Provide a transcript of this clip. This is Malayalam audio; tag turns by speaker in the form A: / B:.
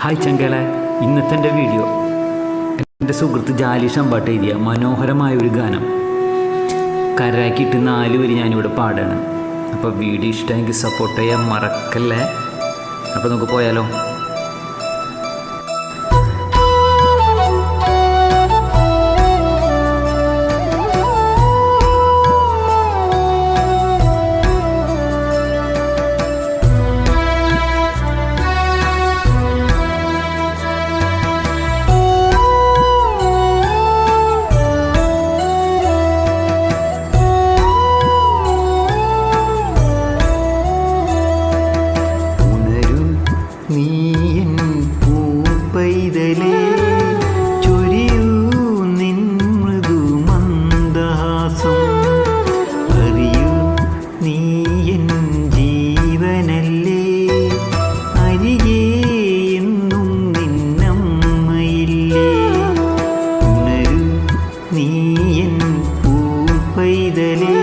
A: ഹായ് ചങ്കേളെ, ഇന്നത്തെ എൻ്റെ വീഡിയോ എൻ്റെ സുഹൃത്ത് ജാലി ഷമ്പാട്ട് എഴുതിയ മനോഹരമായൊരു ഗാനം കരാക്കിയിട്ട് 4 വരി ഞാനിവിടെ പാടാണ്. അപ്പോൾ വീഡിയോ ഇഷ്ടമെങ്കിൽ സപ്പോർട്ട് ചെയ്യാൻ മറക്കല്ലേ. അപ്പോൾ നമുക്ക് പോയാലോ. ചൊരിയൂ നിൻ മൃദുമന്ദഹാസം, അറിയൂ നീ എൻ ജീവനല്ലേ, അരികെ എന്നും നിന്നമ്മയില്ലേ. ഉണരൂ നീ എൻ പൂപ്പൈതലേ,